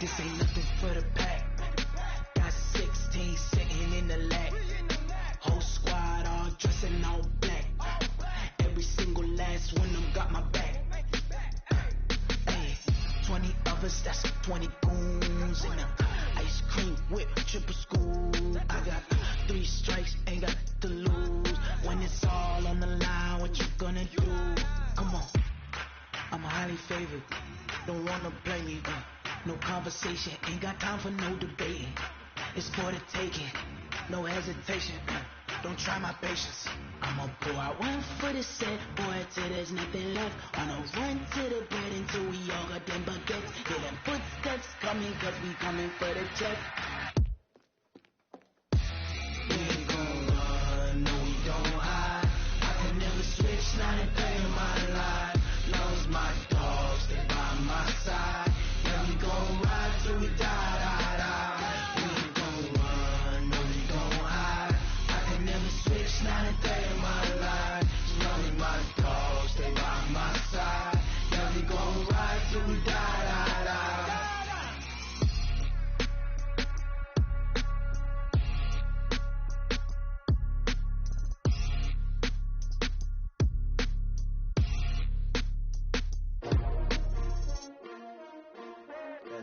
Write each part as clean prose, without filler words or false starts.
This ain't nothing for the pack. Got 16 sitting in the lap. Whole squad all dressing all black. Every single last one of them got my back. Hey, 20 of us, that's 20 goons in the ice cream whip, triple school. I got 3 strikes, ain't got to lose. When it's all on the line, what you gonna do? Come on, I'm highly favored. Don't wanna play me, no conversation, ain't got time for no debating. It's for the taking, no hesitation, don't try my patience. I'ma pour out one for the set, boy, till there's nothing left. On a run to the bread until we all got them baguettes. Hear them footsteps coming, cause we coming for the check. We ain't gon' run, no we don't hide. I can never switch, not a day in my life. Love's my dog, stay by my side. Yeah, we gon' ride till we die, die, die. We ain't gon' run, no we don't hide. I can never switch, not a day in my life. Love is my dog, stay by my side. Yeah, we gon' ride till we die, die, die.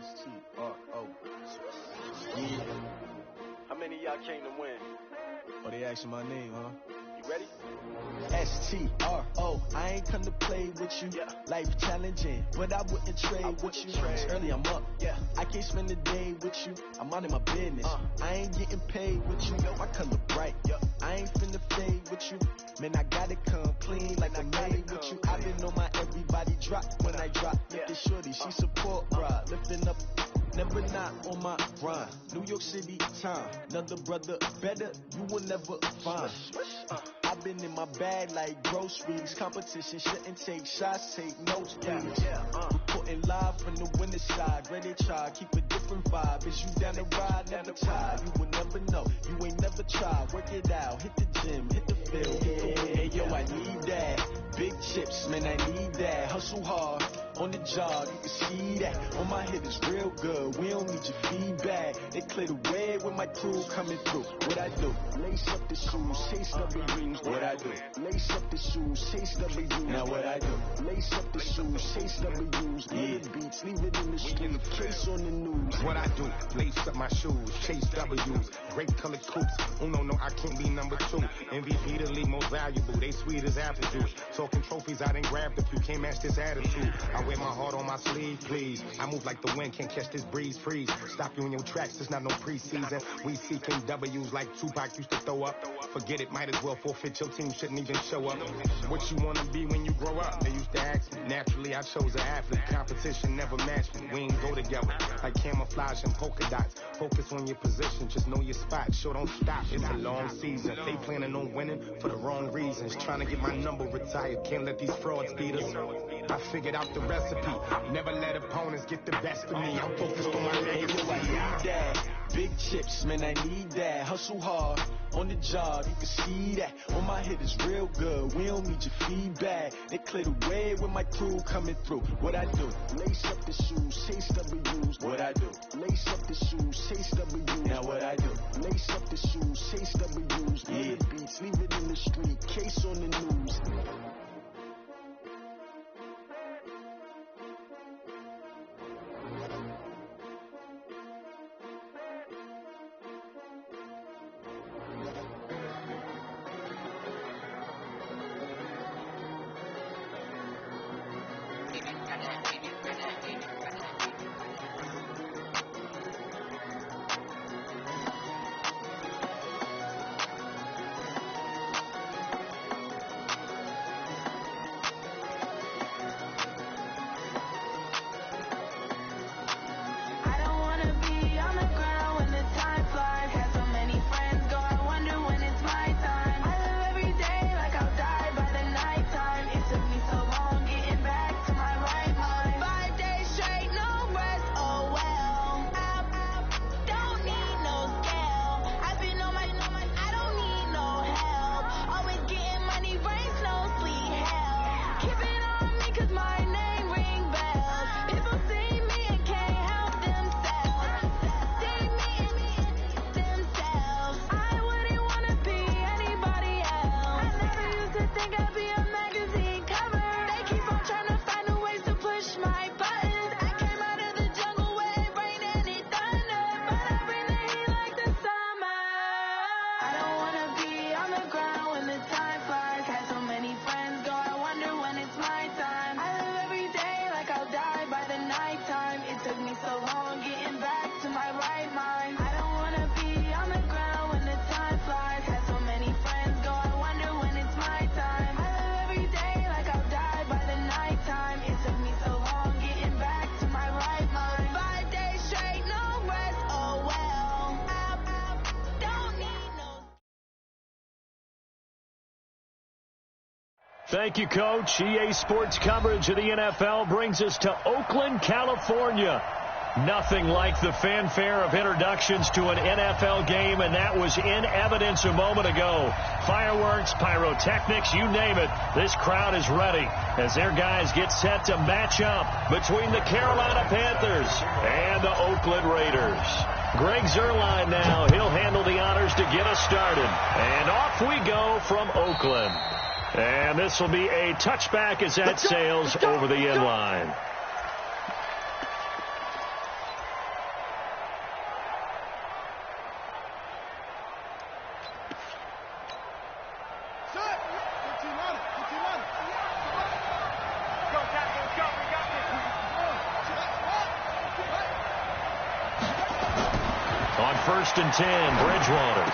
STRO. Yeah. How many of y'all came to win? Oh, they asking my name, huh? You ready? STRO. I ain't come to play with you. Yeah. Life challenging, but I wouldn't trade with you. It's early, I'm up. Yeah. I can't spend the day with you. I'm out of my business. I ain't getting paid with you. My color bright. Yeah. I ain't finna fade with you. Man, I gotta come clean like I'm made with you. I've been on my everybody drop when I drop. Look at shorty, she support, bruh. Lifting up. Never not on my grind. New York City time. Another brother better, you will never find. I've been in my bag like groceries. Competition shouldn't take shots, take notes, please. Reporting live from the winner's side. Ready to try, keep a different vibe. Is you down the ride, never tired. You will never know, you ain't never tried. Work it out, hit the gym, hit the field. Hey yo, I need that. Big chips, man, I need that. Hustle hard. On the job, you can see that. On my hit is real good. We don't need your feedback. They clear the way with my crew coming through. What I do? Lace up the shoes, chase W's. What I do? Lace up the shoes, chase W's. Now what I do? Lace up the shoes, chase W's. Yeah, beats, leave it in the street. Case on the news. What I do? Lace up my shoes, chase W's. Great colored coops. Oh no, I can't be number 2. MVP the league most valuable. They sweet as apple juice. Talking trophies, I done grabbed a few. Can't match this attitude. I wear my heart on my sleeve, please. I move like the wind, can't catch this breeze, freeze. Stop you in your tracks, there's not no preseason. We seeking W's like Tupac used to throw up. Forget it, might as well forfeit, your team shouldn't even show up. What you wanna be when you grow up? They used to ask me. Naturally, I chose an athlete. Competition never matched me. We ain't go together like camouflage and polka dots. Focus on your position, just know your spot. Sure, don't stop, it's a long season. They planning on winning for the wrong reasons. Trying to get my number retired, can't let these frauds beat us. I figured out the recipe. Never let opponents get the best of me. I'm focused on my legacy. I need that. Big chips, man, I need that. Hustle hard. On the job, you can see that. On my hit is real good. We don't need your feedback. They clear the way with my crew coming through. What I do? Lace up the shoes, chase W's. What I do? Lace up the shoes, chase W's. Now what I do? Lace up the shoes, chase W's. Yeah, beats, leave it in the street. Case on the news. Thank you, Coach. EA Sports coverage of the NFL brings us to Oakland, California. Nothing like the fanfare of introductions to an NFL game, and that was in evidence a moment ago. Fireworks, pyrotechnics, you name it. This crowd is ready as their guys get set to match up between the Carolina Panthers and the Oakland Raiders. Greg Zuerlein now. He'll handle the honors to get us started. And off we go from Oakland. And this will be a touchback as that sails over the end line. On 1st and 10, Bridgewater.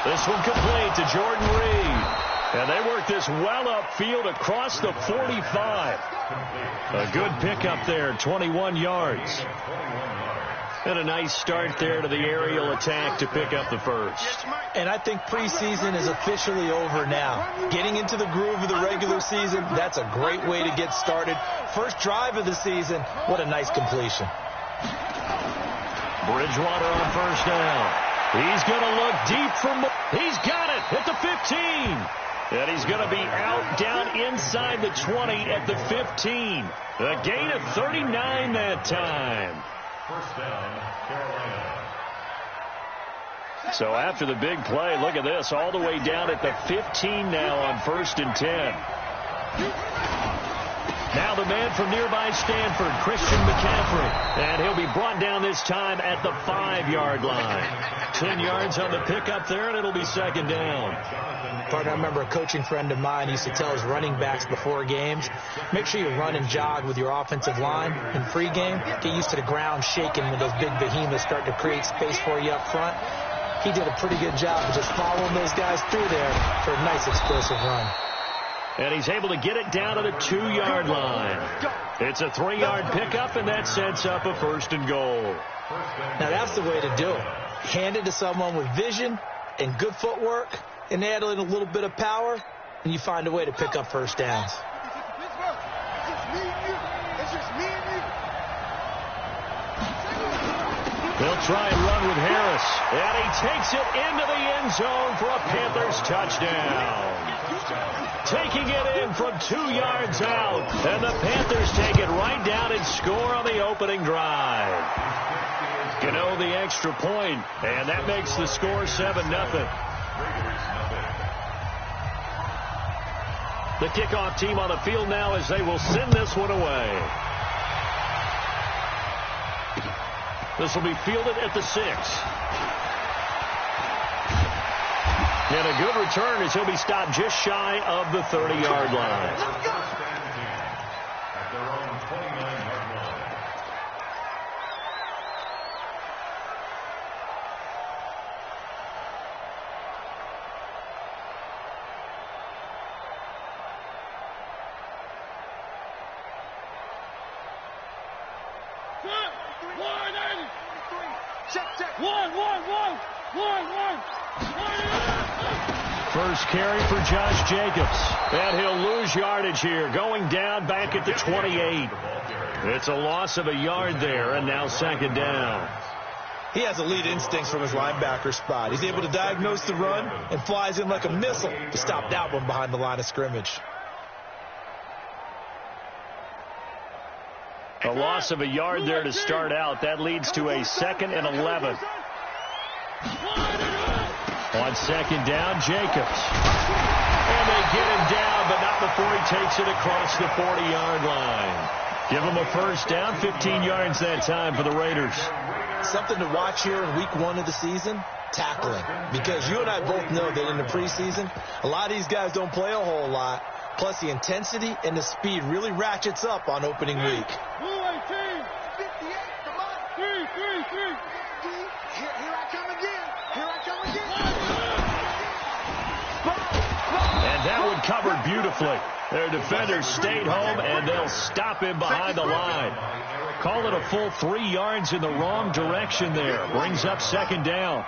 This one complete to Jordan Reed. And they work this well upfield across the 45. A good pickup there, 21 yards. And a nice start there to the aerial attack to pick up the first. And I think preseason is officially over now. Getting into the groove of the regular season, that's a great way to get started. First drive of the season, what a nice completion. Bridgewater on 1st down. He's going to look deep from... He's got it at the 15. And he's going to be out down inside the 20 at the 15. A gain of 39 that time. First down, Carolina. So after the big play, look at this, all the way down at the 15 now on 1st and 10. Now the man from nearby Stanford, Christian McCaffrey. And he'll be brought down this time at the 5-yard line. 10 yards on the pickup there, and it'll be 2nd down. Partner, I remember a coaching friend of mine used to tell his running backs before games, make sure you run and jog with your offensive line in pregame. Get used to the ground shaking when those big behemoths start to create space for you up front. He did a pretty good job of just following those guys through there for a nice explosive run. And he's able to get it down to the 2-yard line. It's a 3-yard pickup, and that sets up a 1st and goal. Now that's the way to do it. Hand it to someone with vision and good footwork, and add in a little bit of power, and you find a way to pick up first downs. They'll try and run with Harris. And he takes it into the end zone for a Panthers touchdown. Taking it in from 2 yards out. And the Panthers take it right down and score on the opening drive. You know, the extra point, and that makes the score 7-0. The kickoff team on the field now as they will send this one away. This will be fielded at the 6. And a good return as he'll be stopped just shy of the 30-yard line. Let's go. At their own 29-yard line. First carry for Josh Jacobs. And he'll lose yardage here, going down back at the 28. It's a loss of a yard there, and now 2nd down. He has elite instincts from his linebacker spot. He's able to diagnose the run and flies in like a missile to stop that one behind the line of scrimmage. A loss of a yard there to start out. That leads to a 2nd and 11. On 2nd down, Jacobs. And they get him down, but not before he takes it across the 40-yard line. Give him a first down, 15 yards that time for the Raiders. Something to watch here in week 1 of the season, tackling. Because you and I both know that in the preseason, a lot of these guys don't play a whole lot. Plus, the intensity and the speed really ratchets up on opening week. And that one covered beautifully. Their defenders stayed home, and they'll stop him behind the line. Call it a full 3 yards in the wrong direction there. Brings up 2nd down.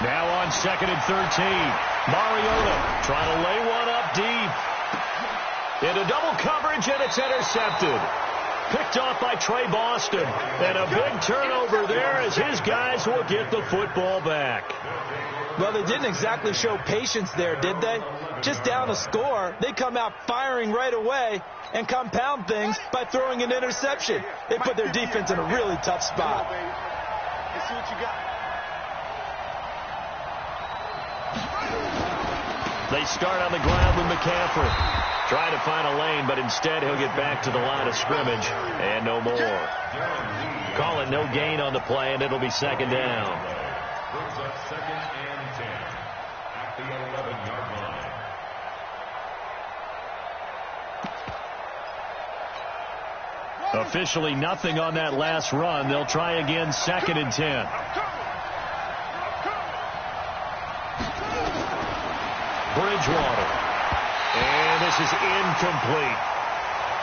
Now on 2nd and 13. Mariota trying to lay one up deep. Into double coverage, and it's intercepted. Picked off by Trey Boston. And a big turnover there as his guys will get the football back. Well, they didn't exactly show patience there, did they? Just down a score, they come out firing right away and compound things by throwing an interception. They put their defense in a really tough spot. Let's see what you got. They start on the ground with McCaffrey. Trying to find a lane, but instead he'll get back to the line of scrimmage and no more. Call it no gain on the play, and it'll be 2nd down. Brings up 2nd and 10 at the 11-yard line. Officially nothing on that last run. They'll try again 2nd and 10. Bridgewater. And this is incomplete.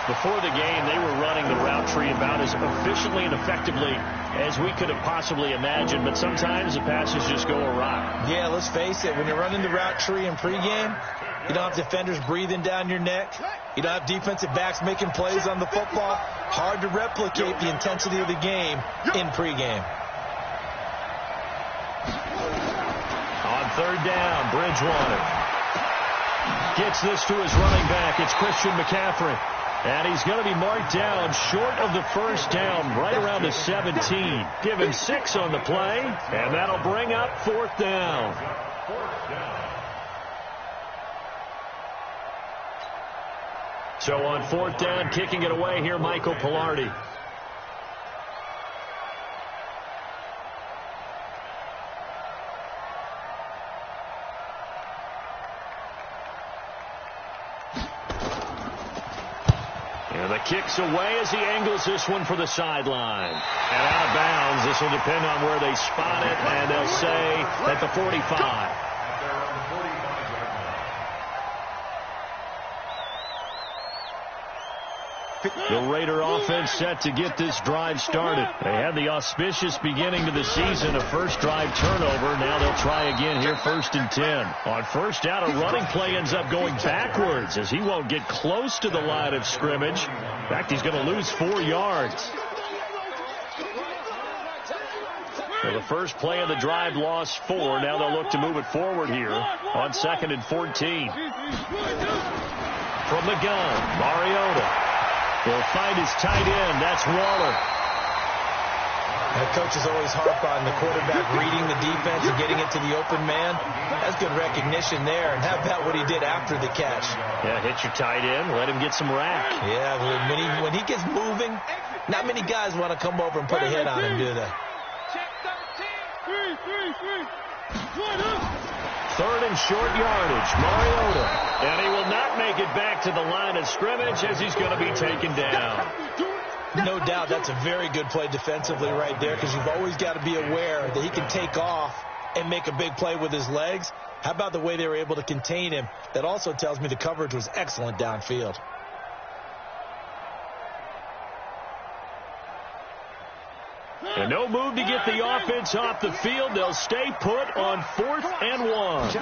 Before the game, they were running the route tree about as efficiently and effectively as we could have possibly imagined, but sometimes the passes just go awry. Yeah, let's face it. When you're running the route tree in pregame, you don't have defenders breathing down your neck. You don't have defensive backs making plays on the football. Hard to replicate the intensity of the game in pregame. On 3rd down, Bridgewater gets this to his running back. It's Christian McCaffrey. And he's going to be marked down short of the 1st down, right around the 17. Give him 6 on the play, and that'll bring up 4th down. So on 4th down, kicking it away here, Michael Palardy. Kicks away as he angles this one for the sideline. And out of bounds. This will depend on where they spot it, and they'll say at the 45. The Raider offense set to get this drive started. They had the auspicious beginning to the season, a first drive turnover. Now they'll try again here, 1st and 10. On 1st down, a running play ends up going backwards as he won't get close to the line of scrimmage. In fact, he's going to lose 4 yards. So the first play of the drive lost 4. Now they'll look to move it forward here on 2nd and 14. From the gun, Mariota. He'll find his tight end. That's Waller. The coaches always harp on the quarterback reading the defense and getting it to the open man. That's good recognition there. And how about what he did after the catch? Yeah, hit your tight end. Let him get some rack. Yeah, when he gets moving, not many guys want to come over and put a hit on him, do they? 3rd and short yardage, Mariota. And he will not make it back to the line of scrimmage as he's going to be taken down. No doubt that's a very good play defensively right there, because you've always got to be aware that he can take off and make a big play with his legs. How about the way they were able to contain him? That also tells me the coverage was excellent downfield. And no move to get the offense off the field. They'll stay put on 4th and 1.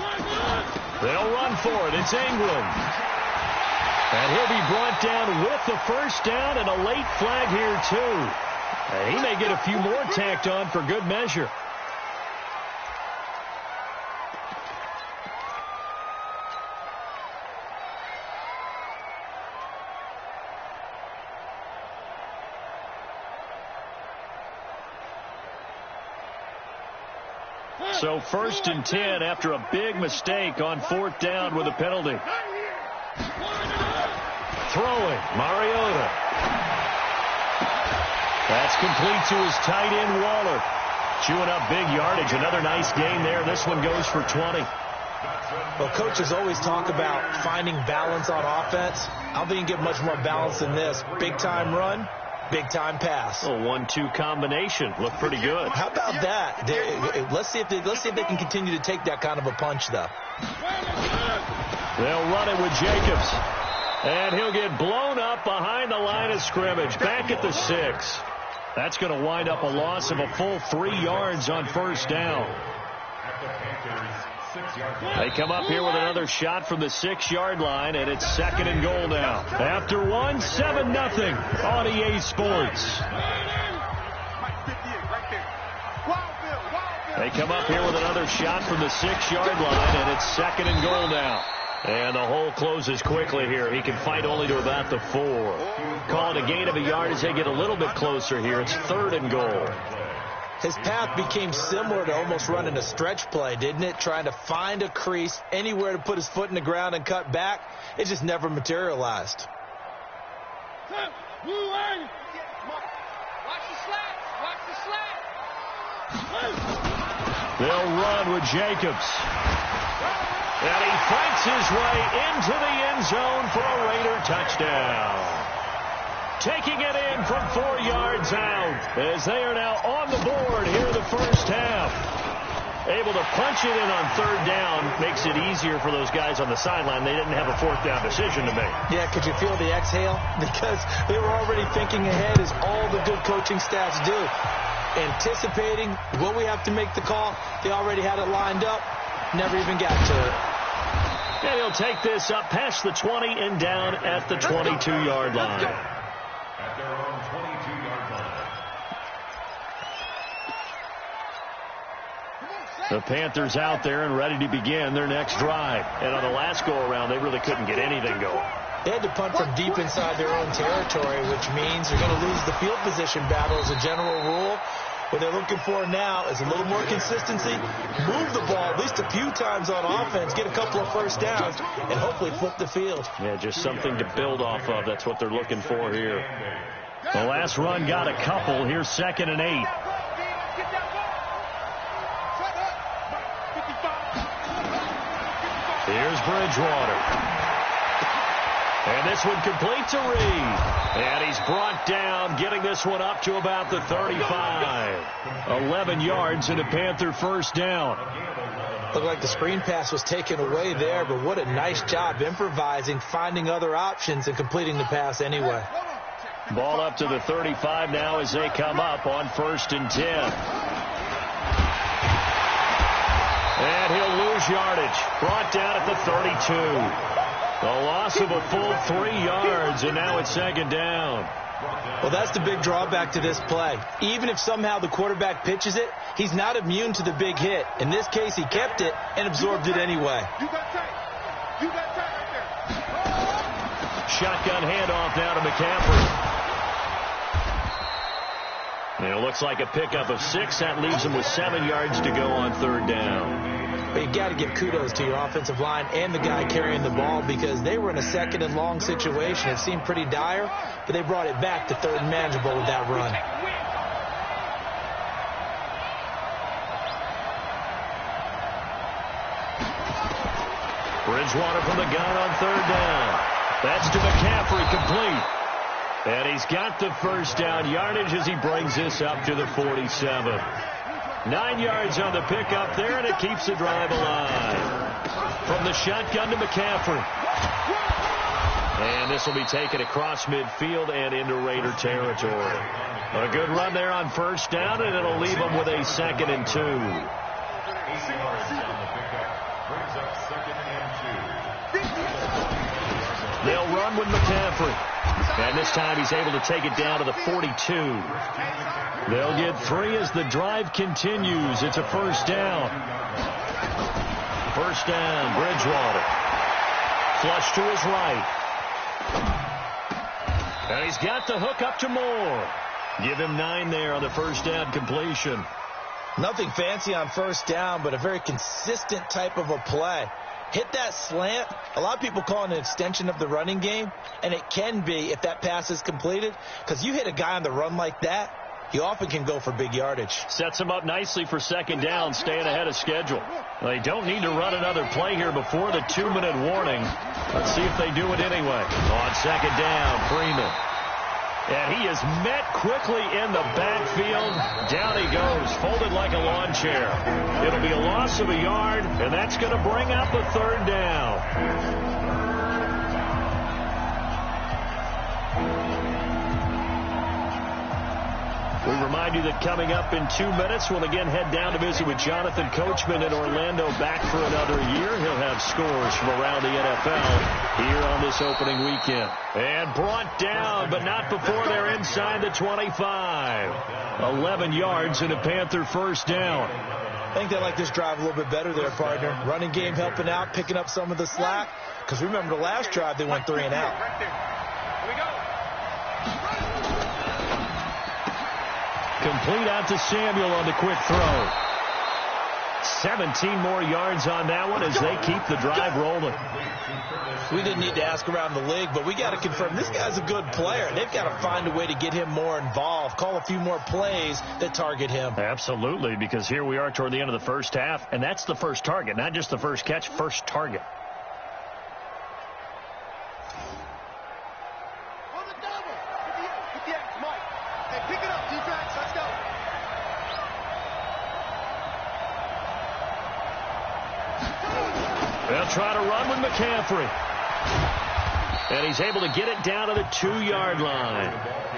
They'll run for it. It's Ingram. And he'll be brought down with the 1st down and a late flag here, too. And he may get a few more tacked on for good measure. So 1st and 10 after a big mistake on 4th down with a penalty. Throwing, Mariota. That's complete to his tight end, Waller. Chewing up big yardage. Another nice gain there. This one goes for 20. Well, coaches always talk about finding balance on offense. I don't think you can get much more balance than this. Big-time run, big-time pass. A 1-2 combination. Look pretty good. How about that? Let's see if they can continue to take that kind of a punch, though. They'll run it with Jacobs. And he'll get blown up behind the line of scrimmage, back at the 6. That's going to wind up a loss of a full 3 yards on first down. They come up here with another shot from the 6-yard line, and it's 2nd and goal now. After 1, 7-0 on EA Sports. They come up here with another shot from the 6-yard line, and it's 2nd and goal now. And the hole closes quickly here. He can fight only to about the 4. Call it a gain of a yard as they get a little bit closer here. It's 3rd and goal. His path became similar to almost running a stretch play, didn't it? Trying to find a crease, anywhere to put his foot in the ground and cut back. It just never materialized. Watch the slats. Watch the slats. They'll run with Jacobs. And he fights his way into the end zone for a Raider touchdown. Taking it in from 4 yards out as they are now on the board here in the first half. Able to punch it in on 3rd down makes it easier for those guys on the sideline. They didn't have a 4th down decision to make. Yeah, could you feel the exhale? Because they were already thinking ahead, as all the good coaching staffs do. Anticipating what we have to make the call. They already had it lined up. Never even got to it. And he'll take this up past the 20 and down at the 22-yard line. At their own 22-yard line. The Panthers out there and ready to begin their next drive. And on the last go-around, they really couldn't get anything going. They had to punt from deep inside their own territory, which means they're going to lose the field position battle as a general rule. What they're looking for now is a little more consistency, move the ball at least a few times on offense, get a couple of first downs, and hopefully flip the field. Yeah, just something to build off of. That's what they're looking for here. The last run got a couple. Here's 2nd and 8. Here's Bridgewater. And this one completes a read. And he's brought down, getting this one up to about the 35. 11 yards and a Panther first down. Looked like the screen pass was taken away there, but what a nice job improvising, finding other options, and completing the pass anyway. Ball up to the 35 now as they come up on 1st and 10. And he'll lose yardage. Brought down at the 32. A loss of a full 3 yards, and now it's 2nd down. Well, that's the big drawback to this play. Even if somehow the quarterback pitches it, he's not immune to the big hit. In this case, he kept it and absorbed it anyway. Shotgun handoff now to McCaffrey. And it looks like a pickup of 6. That leaves him with 7 yards to go on 3rd down. But you got to give kudos to your offensive line and the guy carrying the ball, because they were in a 2nd and long situation. It seemed pretty dire, but they brought it back to 3rd and manageable with that run. Bridgewater from the gun on 3rd down. That's to McCaffrey, complete. And he's got the first down yardage as he brings this up to the 47. 9 yards on the pickup there, and it keeps the drive alive. From the shotgun to McCaffrey. And this will be taken across midfield and into Raider territory. A good run there on first down, and it'll leave them with a 2nd and 2. 8 yards on the pickup. Brings up 2nd and 2. They'll run with McCaffrey. And this time he's able to take it down to the 42. They'll get 3 as the drive continues. It's a first down. First down, Bridgewater. Flush to his right. And he's got the hook up to Moore. Give him 9 there on the first down completion. Nothing fancy on first down, but a very consistent type of a play. Hit that slant. A lot of people call it an extension of the running game, and it can be if that pass is completed, because you hit a guy on the run like that, he often can go for big yardage. Sets him up nicely for 2nd down, staying ahead of schedule. They don't need to run another play here before the 2-minute warning. Let's see if they do it anyway. On 2nd down, Freeman. And he is met quickly in the backfield. Down he goes, folded like a lawn chair. It'll be a loss of a yard, and that's going to bring up a 3rd down. We remind you that coming up in 2 minutes, we'll again head down to visit with Jonathan Coachman in Orlando, back for another year. He'll have scores from around the NFL here on this opening weekend. And brought down, but not before they're inside the 25. 11 yards and a Panther first down. I think they like this drive a little bit better there, partner. Running game helping out, picking up some of the slack. Because remember the last drive, they went 3 and out. Right there. Here we go. Complete out to Samuel on the quick throw. 17 more yards on that one as they keep the drive rolling. We didn't need to ask around the league, but we got to confirm this guy's a good player. They've got to find a way to get him more involved, call a few more plays that target him. Absolutely, because here we are toward the end of the first half, and that's the first target, not just the first catch, first target. They'll try to run with McCaffrey. And he's able to get it down to the 2-yard line.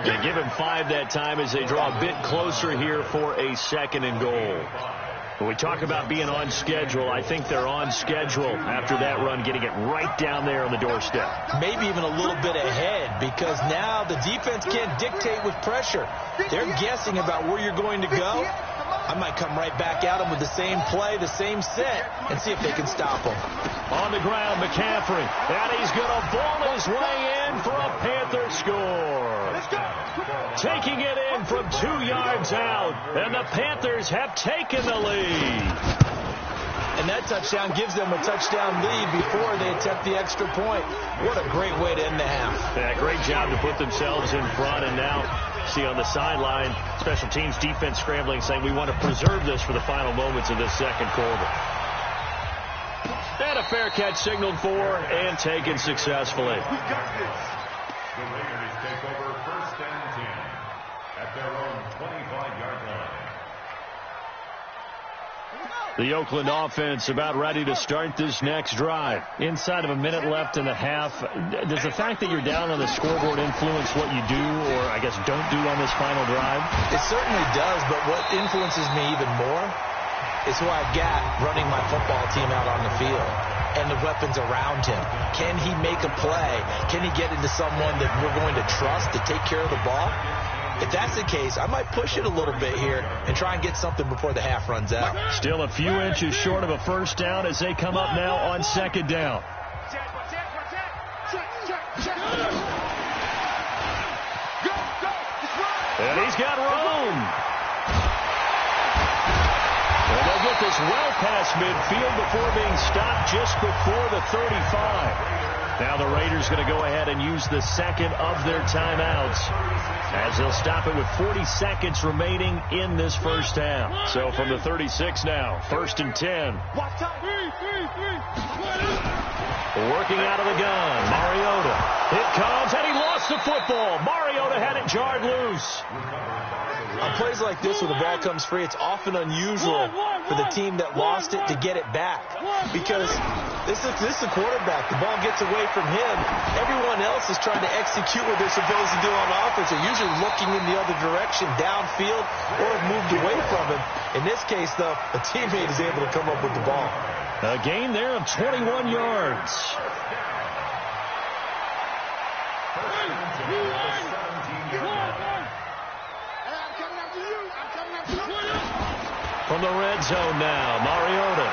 They give him 5 that time as they draw a bit closer here for a 2nd and goal. When we talk about being on schedule, I think they're on schedule after that run, getting it right down there on the doorstep. Maybe even a little bit ahead, because now the defense can't dictate with pressure. They're guessing about where you're going to go. I might come right back at him with the same play, the same set, and see if they can stop him. On the ground, McCaffrey. And he's going to ball his way in for a Panther score. Taking it in from 2 yards out. And the Panthers have taken the lead. And that touchdown gives them a touchdown lead before they attempt the extra point. What a great way to end the half. Yeah, great job to put themselves in front. And now, see on the sideline, special teams defense scrambling, saying we want to preserve this for the final moments of this second quarter. And a fair catch signaled for and taken successfully. The Raiders take over 1st and 10 at their own 25-yard line. The Oakland offense about ready to start this next drive. Inside of a minute left in the half, does the fact that you're down on the scoreboard influence what you do, or I guess don't do on this final drive? It certainly does, but what influences me even more is who I've got running my football team out on the field and the weapons around him. Can he make a play? Can he get into someone that we're going to trust to take care of the ball? If that's the case, I might push it a little bit here and try and get something before the half runs out. Still a few inches short of a first down as they come up now on 2nd down. And he's got room. And they'll get this well past midfield before being stopped just before the 35. Now the Raiders going to go ahead and use the second of their timeouts as they'll stop it with 40 seconds remaining in this first half. So from the 36 now, 1st and 10. Working out of the gun, Mariota. It comes, and he lost the football. Mariota had it jarred loose. On plays like this where the ball comes free, it's often unusual for the team that lost it to get it back, because this is the quarterback. The ball gets away from him. Everyone else is trying to execute what they're supposed to do on offense. They're usually looking in the other direction, downfield, or have moved away from him. In this case, though, a teammate is able to come up with the ball. A gain there of 21 yards. From the red zone now, Mariota.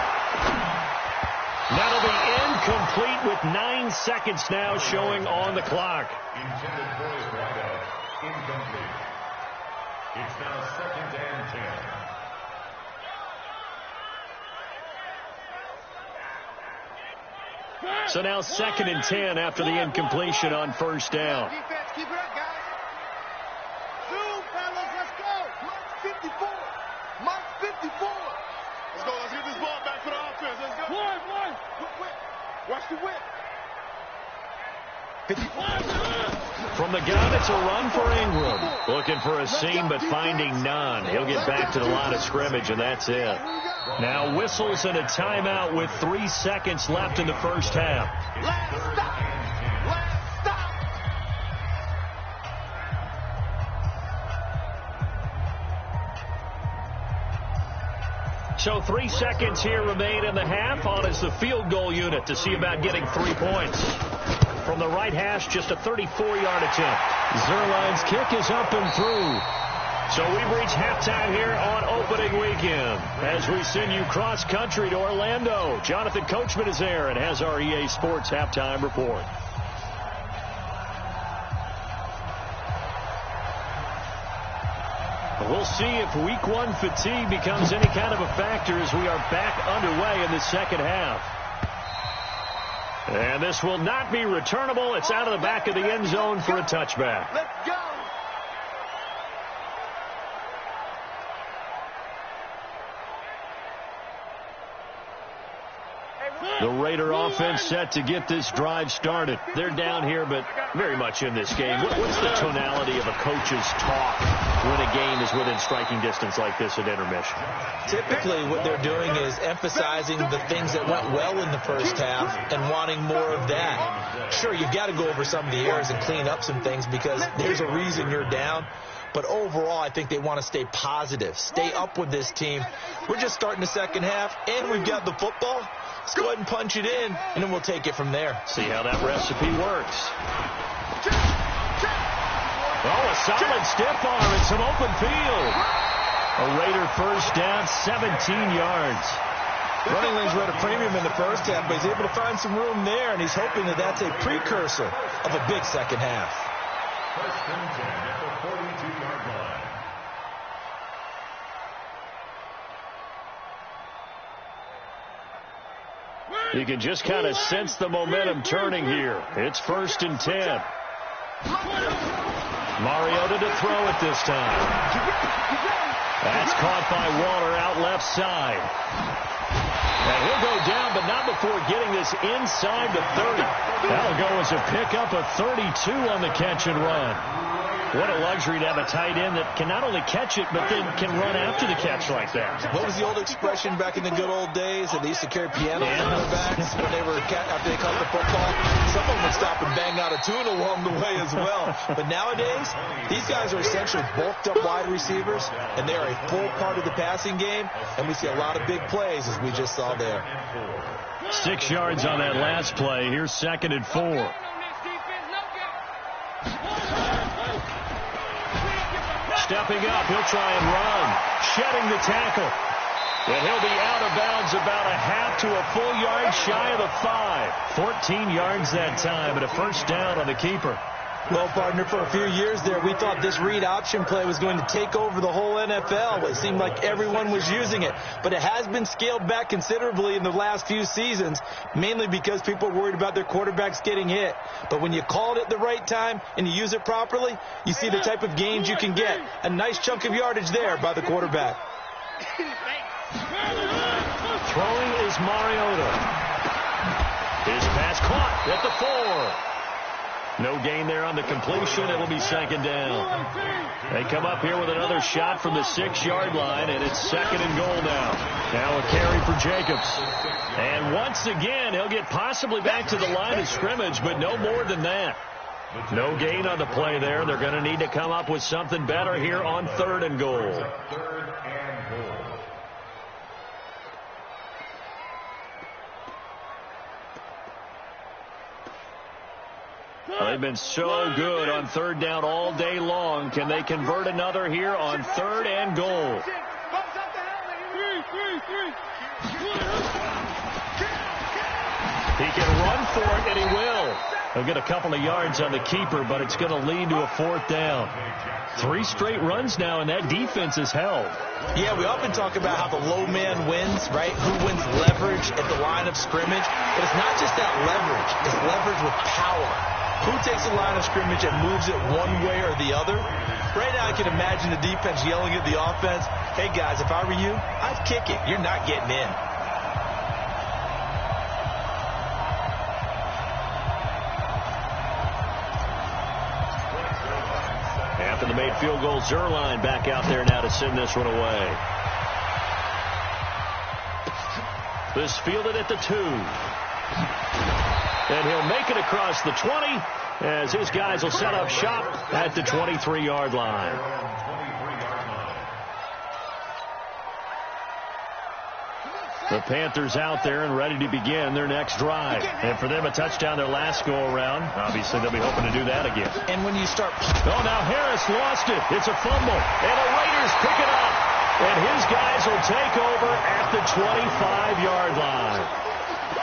That'll be incomplete with 9 seconds now showing on the clock. Intended for his wideout. Incomplete. It's now 2nd and 10. So now 2nd and 10 after the incompletion on first down. Defense, keep it up, guys. Zoom, fellas, let's go. Mark 54. Mark 54. Let's go. Let's get this ball back for the offense. Let's go. One. Watch the whip. 55. From the gun, it's a run for Ingram. Looking for a seam, but finding none. He'll get back to the line of scrimmage, and that's it. Now whistles and a timeout with 3 seconds left in the first half. Last stop. Last stop. So 3 seconds here remain in the half. On is the field goal unit to see about getting 3 points. From the right hash, just a 34-yard attempt. Zuerlein's kick is up and through. So we've reached halftime here on opening weekend as we send you cross-country to Orlando. Jonathan Coachman is there and has our EA Sports halftime report. We'll see if week 1 fatigue becomes any kind of a factor as we are back underway in the second half. And this will not be returnable. It's out of the back of the end zone for a touchback. Let's go. The Raider offense set to get this drive started. They're down here, but very much in this game. What's the tonality of a coach's talk when a game is within striking distance like this at intermission? Typically, what they're doing is emphasizing the things that went well in the first half and wanting more of that. Sure, you've got to go over some of the errors and clean up some things because there's a reason you're down. But overall, I think they want to stay positive, stay up with this team. We're just starting the second half, and we've got the football. Let's go ahead and punch it in, and then we'll take it from there. See how that recipe works. Oh, a solid stiff arm and some open field. A Raider first down, 17 yards. Running lanes were at a premium in the first half, but he's able to find some room there, and he's hoping that that's a precursor of a big second half. First and 10 at the 42-yard line. You can just kind of sense the momentum turning here. It's first and 10. Mariota to throw it this time. That's caught by Waller out left side. And he'll go down, but not before getting this inside the 30. That'll go as a pickup of 32 on the catch and run. What a luxury to have a tight end that can not only catch it, but then can run after the catch like that. What was the old expression back in the good old days that they used to carry pianos on their backs when they were after they caught the football? Some of them would stop and bang out a tune along the way as well. But nowadays, these guys are essentially bulked up wide receivers, and they are a full part of the passing game, and we see a lot of big plays as we just saw there. 6 yards on that last play. Here's second and 4. Stepping up, he'll try and run. Shedding the tackle. And he'll be out of bounds about a half to a full yard shy of the 5. 14 yards that time, and a first down on the keeper. Well, partner, for a few years there, we thought this read option play was going to take over the whole NFL. It seemed like everyone was using it. But it has been scaled back considerably in the last few seasons, mainly because people are worried about their quarterbacks getting hit. But when you call it at the right time and you use it properly, you see the type of gains you can get. A nice chunk of yardage there by the quarterback. Throwing is Mariota. His pass caught at the 4. No gain there on the completion. It'll be second down. They come up here with another shot from the 6-yard line, and it's second and goal now. Now a carry for Jacobs. And once again, he'll get possibly back to the line of scrimmage, but no more than that. No gain on the play there. They're going to need to come up with something better here on third and goal. Third and goal. They've been so good on third down all day long. Can they convert another here on third and goal? He can run for it, and he will. He'll get a couple of yards on the keeper, but it's going to lead to a fourth down. 3 straight runs now, and that defense is held. Yeah, we often talk about how the low man wins, right? Who wins leverage at the line of scrimmage? But it's not just that leverage. It's leverage with power. Who takes the line of scrimmage and moves it one way or the other? Right now, I can imagine the defense yelling at the offense, hey, guys, if I were you, I'd kick it. You're not getting in. After the made field goal, Zuerlein back out there now to send this one away. This fielded at the 2. And he'll make it across the 20 as his guys will set up shop at the 23-yard line. The Panthers out there and ready to begin their next drive. And for them, a touchdown their last go-around. Obviously, they'll be hoping to do that again. And when you start... Oh, now Harris lost it. It's a fumble. And the Raiders pick it up. And his guys will take over at the 25-yard line.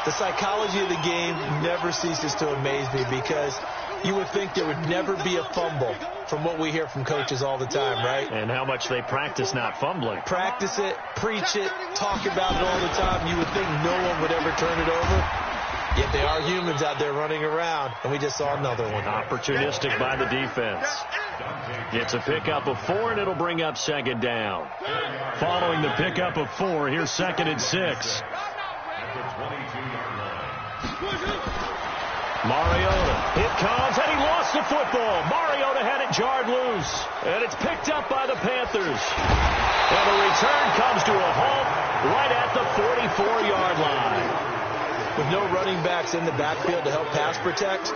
The psychology of the game never ceases to amaze me because you would think there would never be a fumble from what we hear from coaches all the time, right? And how much they practice not fumbling. Practice it, preach it, talk about it all the time. You would think no one would ever turn it over. Yet they are humans out there running around, and we just saw another one. Opportunistic by the defense. It's a pickup of 4, and it'll bring up second down. Following the pickup of 4, here's 2nd and 6. Mariota, it comes, and he lost the football. Mariota had it jarred loose, and it's picked up by the Panthers. And the return comes to a halt right at the 44-yard line. With no running backs in the backfield to help pass protect,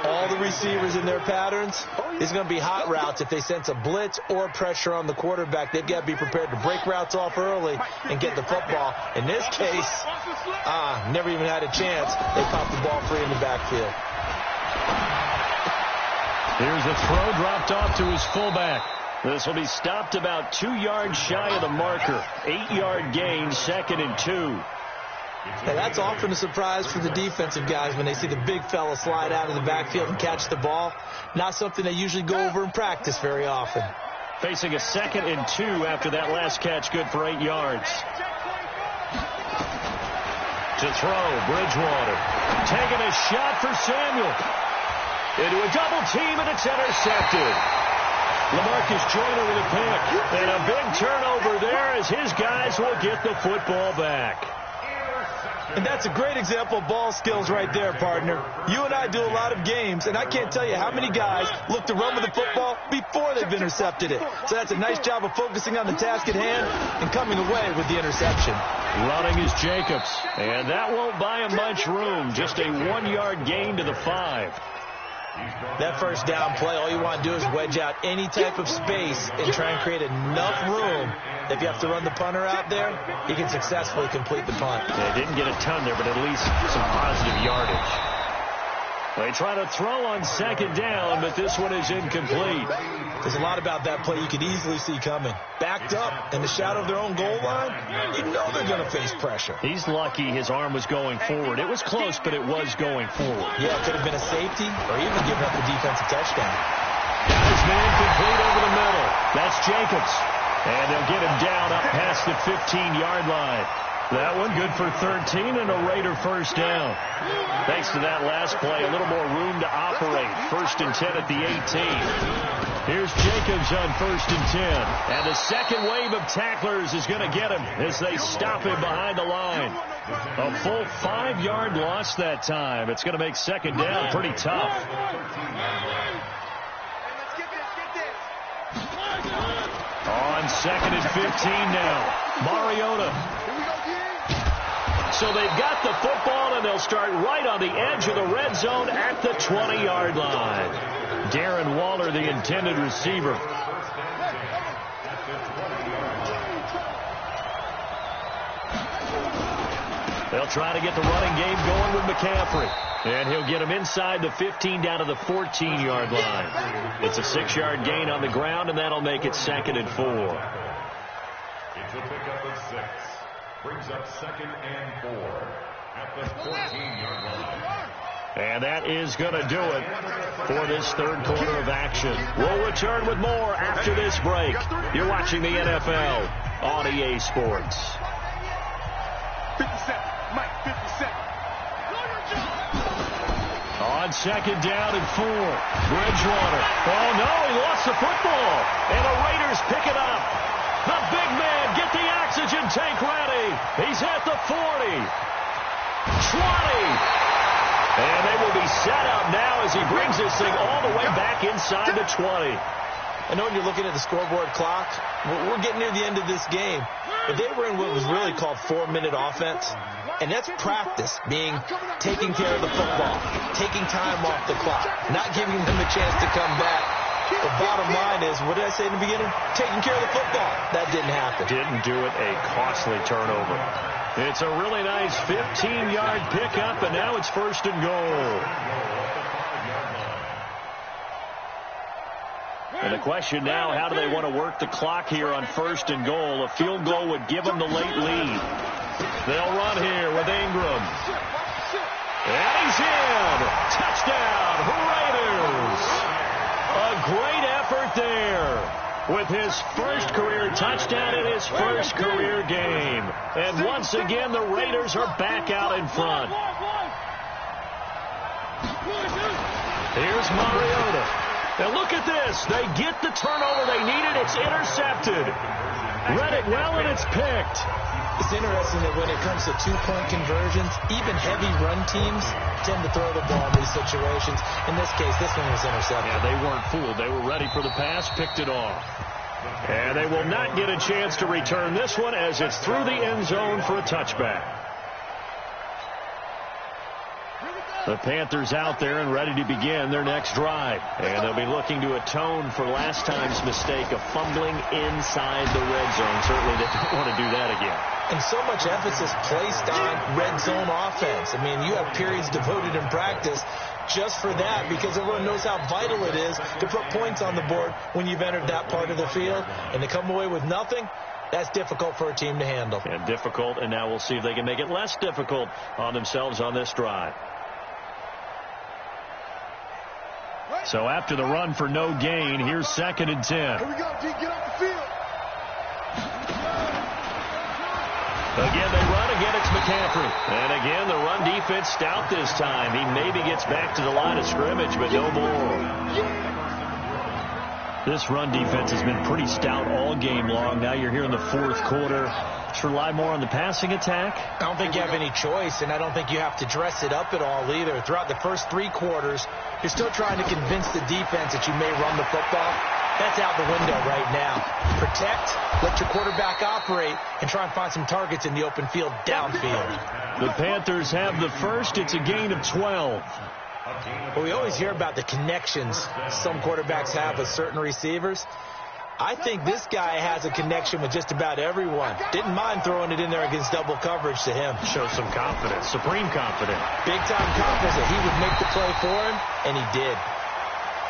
all the receivers in their patterns, it's going to be hot routes. If they sense a blitz or pressure on the quarterback, they've got to be prepared to break routes off early and get the football. In this case, never even had a chance. They popped the ball free in the backfield. Here's a throw dropped off to his fullback. This will be stopped about 2 yards shy of the marker. 8-yard gain, 2nd and 2. Now, that's often a surprise for the defensive guys when they see the big fella slide out of the backfield and catch the ball. Not something they usually go over in practice very often. Facing a 2nd and 2 after that last catch, good for 8 yards. To throw, Bridgewater. Taking a shot for Samuel. Into a double team, and it's intercepted. LaMarcus Joyner with a pick. And a big turnover there as his guys will get the football back. And that's a great example of ball skills right there, partner. You and I do a lot of games, and I can't tell you how many guys look to run with the football before they've intercepted it. So that's a nice job of focusing on the task at hand and coming away with the interception. Running is Jacobs, and that won't buy him much room. Just a 1-yard gain to the 5. That first down play, all you want to do is wedge out any type of space and try and create enough room. If you have to run the punter out there, he can successfully complete the punt. They didn't get a ton there, but at least some positive yardage. They try to throw on 2nd down, but this one is incomplete. There's a lot about that play you could easily see coming. Backed up in the shadow of their own goal line, you know they're going to face pressure. He's lucky his arm was going forward. It was close, but it was going forward. Yeah, it could have been a safety or even given up a defensive touchdown. Got his man complete over the middle. That's Jacobs. And they'll get him down up past the 15-yard line. That one good for 13 and a Raider first down. Thanks to that last play, a little more room to operate. 1st and 10 at the 18. Here's Jacobs on 1st and 10. And the second wave of tacklers is going to get him as they stop him behind the line. A full 5-yard loss that time. It's going to make 2nd down pretty tough. On 2nd and 15 now. Mariota. So they've got the football, and they'll start right on the edge of the red zone at the 20-yard line. Darren Waller, the intended receiver. They'll try to get the running game going with McCaffrey. And he'll get him inside the 15 down to the 14-yard line. It's a 6-yard gain on the ground, and that'll make it 2nd and 4. It's a pickup of 6. Brings up 2nd and 4 at the 14-yard line. And that is going to do it for this third quarter of action. We'll return with more after this break. You're watching the NFL on EA Sports. 57, Mike, 57. On 2nd down and 4. Bridgewater. Oh, no, he lost the football. And the Raiders pick it up. The big man, get the oxygen tank ready. He's at the 40. 20. And they will be set up now as he brings this thing all the way back inside the 20. I know when you're looking at the scoreboard clock, we're getting near the end of this game. But they were in what was really called 4-minute offense. And that's practice, being taking care of the football, taking time off the clock, not giving them a chance to come back. The bottom line is, what did I say in the beginning? Taking care of the football. That didn't happen. Didn't do it, a costly turnover. It's a really nice 15-yard pickup, and now it's 1st and goal. And the question now, how do they want to work the clock here on 1st and goal? A field goal would give them the late lead. They'll run here with Ingram. And he's in. Touchdown, Raiders. A great effort there with his first career touchdown in his first career game. And once again, the Raiders are back out in front. Here's Mariota. Now look at this. They get the turnover they needed. It's intercepted. Read it well, and it's picked. It's interesting that when it comes to two-point conversions, even heavy run teams tend to throw the ball in these situations. In this case, this one was intercepted. Yeah, they weren't fooled. They were ready for the pass, picked it off. And they will not get a chance to return this one as it's through the end zone for a touchback. The Panthers out there and ready to begin their next drive. And they'll be looking to atone for last time's mistake of fumbling inside the red zone. Certainly they don't want to do that again. And so much emphasis placed on red zone offense. I mean, you have periods devoted in practice just for that because everyone knows how vital it is to put points on the board when you've entered that part of the field. And to come away with nothing, that's difficult for a team to handle. And difficult, and now we'll see if they can make it less difficult on themselves on this drive. So after the run for no gain, here's 2nd and 10. Here we go, D. Get off the field. Again, they run. Again, it's McCaffrey. And again, the run defense stout this time. He maybe gets back to the line of scrimmage, but no more. This run defense has been pretty stout all game long. Now you're here in the 4th quarter. Let's rely more on the passing attack. I don't think you have any choice, and I don't think you have to dress it up at all either. Throughout the first 3 quarters, you're still trying to convince the defense that you may run the football. That's out the window right now. Protect, let your quarterback operate, and try and find some targets in the open field downfield. The Panthers have the first. It's a gain of 12. Well, we always hear about the connections some quarterbacks have with certain receivers. I think this guy has a connection with just about everyone. Didn't mind throwing it in there against double coverage to him. Shows some confidence, supreme confidence. Big-time confidence that he would make the play for him, and he did.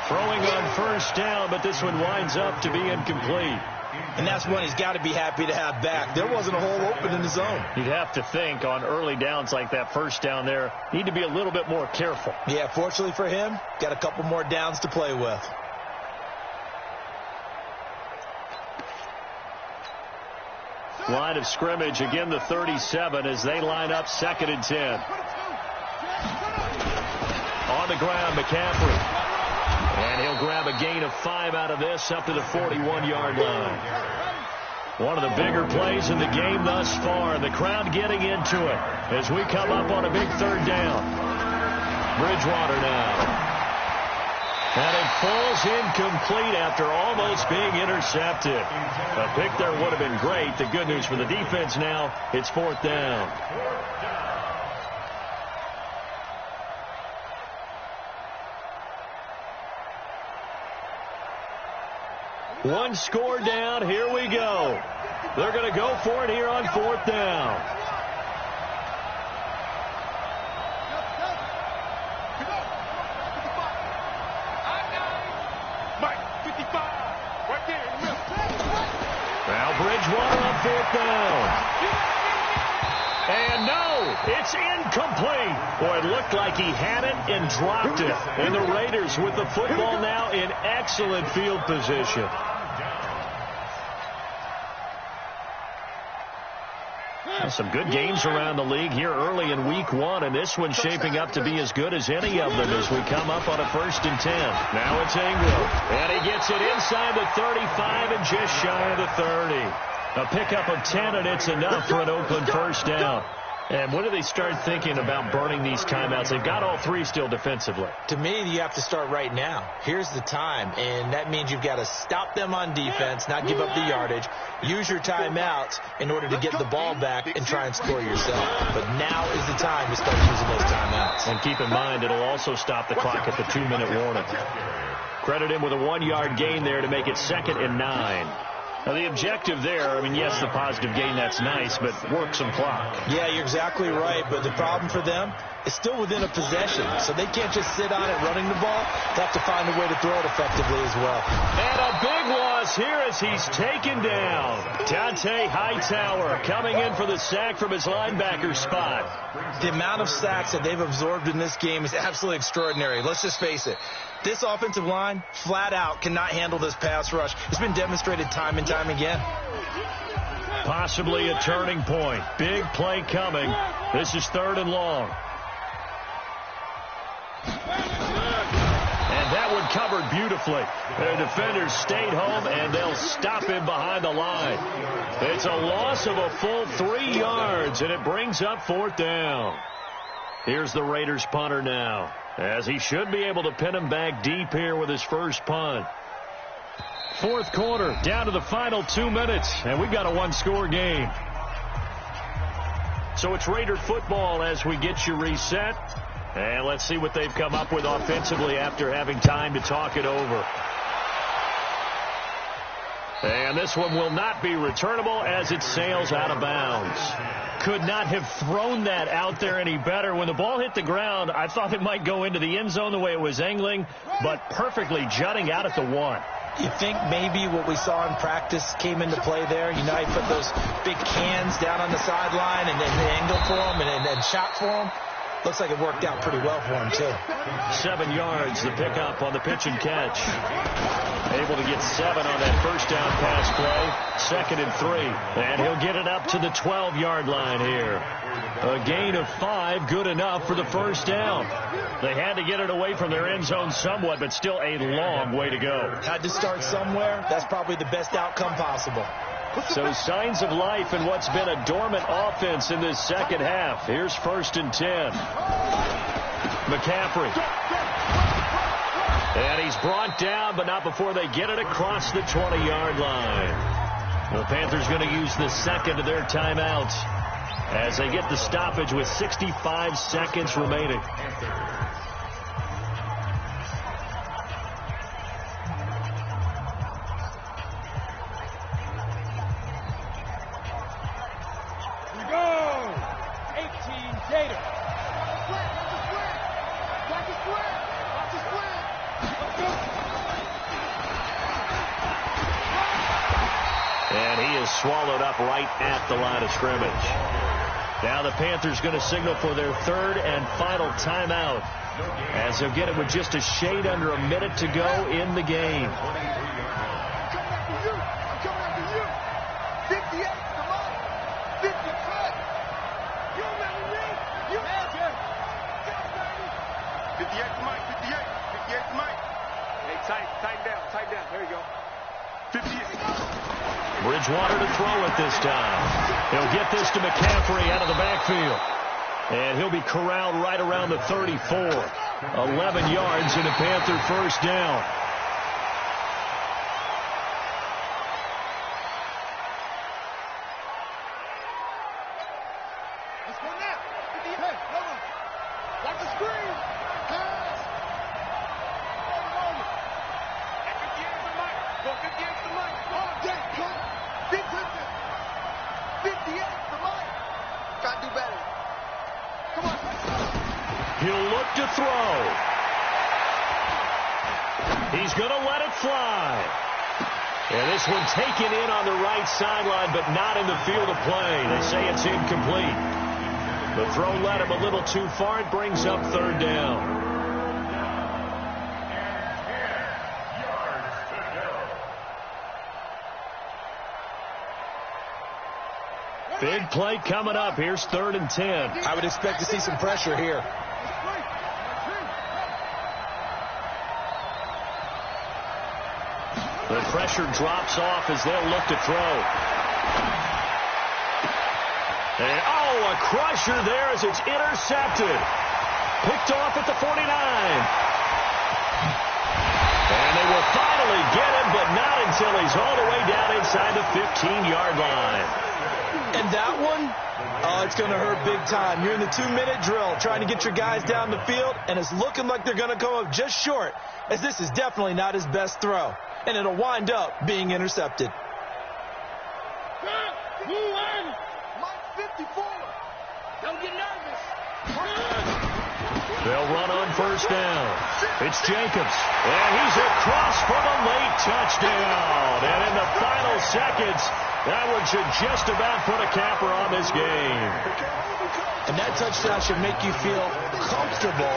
Throwing on first down, but this one winds up to be incomplete. And that's one he's got to be happy to have back. There wasn't a hole open in the zone. You'd have to think on early downs like that first down there, need to be a little bit more careful. Yeah, fortunately for him, got a couple more downs to play with. Line of scrimmage, again the 37 as they line up 2nd and 10. On the ground, McCaffrey. And he'll grab a gain of 5 out of this up to the 41-yard line. One of the bigger plays in the game thus far. The crowd getting into it as we come up on a big 3rd down. Bridgewater now. And it falls incomplete after almost being intercepted. A pick there would have been great. The good news for the defense now, it's 4th down. One score down. Here we go. They're going to go for it here on 4th down. Now Bridgewater on 4th down. And no, it's incomplete. Boy, it looked like he had it and dropped it. And the Raiders with the football now in excellent field position. Some good games around the league here early in week 1, and this one's shaping up to be as good as any of them as we come up on a 1st and 10. Now it's Ingram, and he gets it inside the 35 and just shy of the 30. A pickup of 10, and it's enough for an Oakland first down. And when do they start thinking about burning these timeouts? They've got all 3 still defensively. To me, you have to start right now. Here's the time, and that means you've got to stop them on defense, not give up the yardage, use your timeouts in order to get the ball back and try and score yourself. But now is the time to start using those timeouts. And keep in mind, it'll also stop the clock at the 2-minute warning. Credit him with a 1-yard gain there to make it 2nd and 9. Now, the objective there, I mean, yes, the positive gain, that's nice, but work some clock. Yeah, you're exactly right, but the problem for them is still within a possession, so they can't just sit on it running the ball. They have to find a way to throw it effectively as well. And a big loss here as he's taken down. Dont'a Hightower coming in for the sack from his linebacker spot. The amount of sacks that they've absorbed in this game is absolutely extraordinary. Let's just face it. This offensive line, flat out, cannot handle this pass rush. It's been demonstrated time and time again. Possibly a turning point. Big play coming. This is 3rd and long. And that one covered beautifully. The defenders stayed home, and they'll stop him behind the line. It's a loss of a full 3 yards, and it brings up 4th down. Here's the Raiders punter now, as he should be able to pin him back deep here with his first punt. 4th quarter, down to the final 2 minutes, and we've got a 1-score game. So it's Raider football as we get you reset. And let's see what they've come up with offensively after having time to talk it over. And this one will not be returnable as it sails out of bounds. Could not have thrown that out there any better. When the ball hit the ground, I thought it might go into the end zone the way it was angling, but perfectly jutting out at the 1. You think maybe what we saw in practice came into play there? You know, he put those big cans down on the sideline and then angled for him and shot for him. Looks like it worked out pretty well for him, too. 7 yards, the pickup on the pitch and catch. Able to get 7 on that first down pass play. 2nd and 3. And he'll get it up to the 12-yard line here. A gain of 5, good enough for the first down. They had to get it away from their end zone somewhat, but still a long way to go. Had to start somewhere. That's probably the best outcome possible. So signs of life in what's been a dormant offense in this second half. Here's 1st and 10. McCaffrey. And he's brought down, but not before they get it across the 20-yard line. The Panthers going to use the second of their timeouts as they get the stoppage with 65 seconds remaining. Swallowed up right at the line of scrimmage. Now the Panthers going to signal for their 3rd and final timeout as they'll get it with just a shade under a minute to go in the game. Bridgewater to throw it this time. He'll get this to McCaffrey out of the backfield. And he'll be corralled right around the 34. 11 yards and a Panther first down. He'll look to throw. He's going to let it fly. And this one taken in on the right sideline, but not in the field of play. They say it's incomplete. The throw led him a little too far. It brings up 3rd down. Big play coming up. Here's 3rd and 10. I would expect to see some pressure here. The pressure drops off as they'll look to throw. And, a crusher there as it's intercepted. Picked off at the 49. And they will finally get him, but not until he's all the way down inside the 15-yard line. And that one, it's going to hurt big time. You're in the 2-minute drill trying to get your guys down the field, and it's looking like they're going to go up just short, as this is definitely not his best throw. And it'll wind up being intercepted. Mike 54. Don't get nervous. They'll run on first down. It's Jacobs. And he's across for the late touchdown. And in the final seconds, that one should just about put a capper on this game. And that touchdown should make you feel comfortable.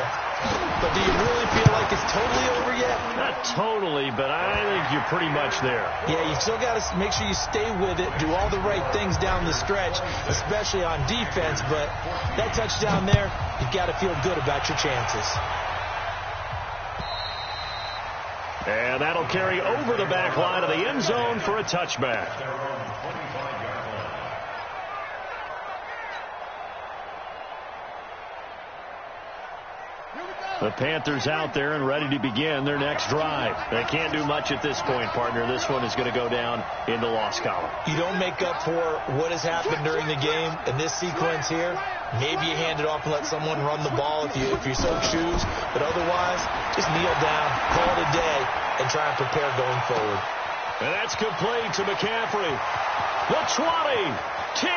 But do you really feel like it's totally over yet? Not totally, but I think you're pretty much there. Yeah, you still got to make sure you stay with it, do all the right things down the stretch, especially on defense. But that touchdown there, you got to feel good about your chances. And that'll carry over the back line of the end zone for a touchback. The Panthers out there and ready to begin their next drive. They can't do much at this point, partner. This one is going to go down in the loss column. You don't make up for what has happened during the game in this sequence here. Maybe you hand it off and let someone run the ball if you so choose. But otherwise, just kneel down, call it a day, and try and prepare going forward. And that's complete to McCaffrey. The 20, 10,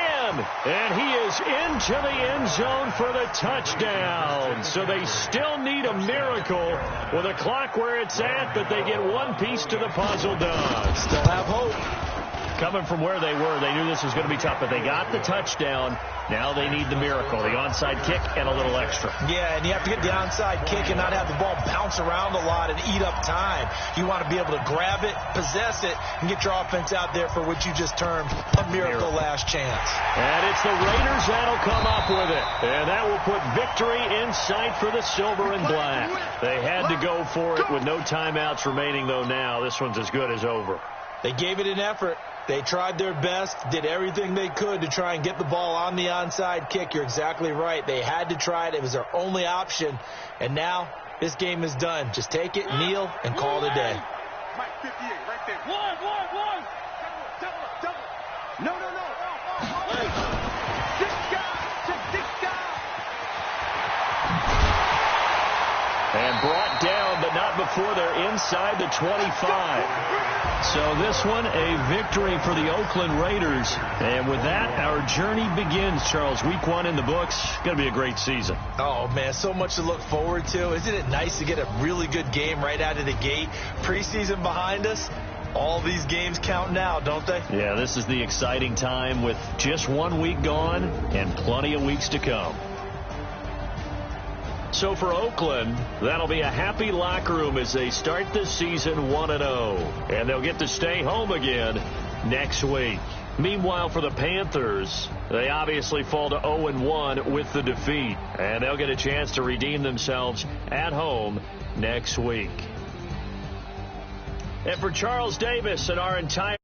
and he is into the end zone for the touchdown. So they still need a miracle with a clock where it's at, but they get one piece to the puzzle done. Still have hope. Coming from where they were, they knew this was going to be tough, but they got the touchdown. Now they need the miracle, the onside kick and a little extra. Yeah, and you have to get the onside kick and not have the ball bounce around a lot and eat up time. You want to be able to grab it, possess it, and get your offense out there for what you just termed a miracle last chance. And it's the Raiders that'll come up with it. And that will put victory in sight for the silver and black. They had to go for it with no timeouts remaining, though now. This one's as good as over. They gave it an effort. They tried their best, did everything they could to try and get the ball on the onside kick. You're exactly right. They had to try it. It was their only option. And now this game is done. Just take it, kneel, and call it a day. Mike 58, right there. One. Double. No. Six guys. And brought down, but not before they're inside the 25. So this one, a victory for the Oakland Raiders. And with that, our journey begins, Charles. Week 1 in the books. Going to be a great season. Oh, man, so much to look forward to. Isn't it nice to get a really good game right out of the gate? Preseason behind us. All these games count now, don't they? Yeah, this is the exciting time with just 1 week gone and plenty of weeks to come. So for Oakland, that'll be a happy locker room as they start the season 1-0. And they'll get to stay home again next week. Meanwhile, for the Panthers, they obviously fall to 0-1 with the defeat. And they'll get a chance to redeem themselves at home next week. And for Charles Davis and our entire